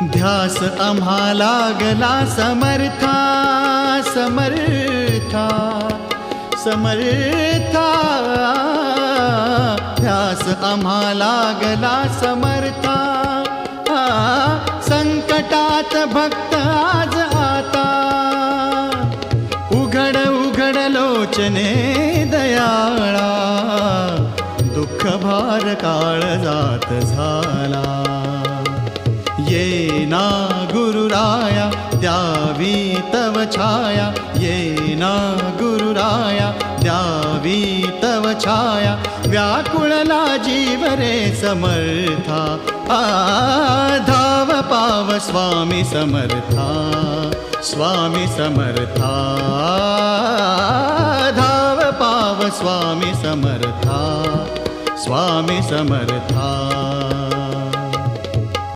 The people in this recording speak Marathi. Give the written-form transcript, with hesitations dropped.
ध्यास आम्हा लागला समर्था समर्था समर्था, ध्यास आम्हा लागला समर्था। संकटात भक्त आज आता, उघड उघड लोचने दयाळा, दुःख भार काळजात झाला। ये ना गुरुराया द्यावी तव छाया, ये ना गुरुराया द्यावी तव छाया। व्याकुळला जीव रे समर्था, धाव पाव स्वामी समर्था, स्वामी समर्था, धाव पाव स्वामी समर्था, स्वामी समर्था।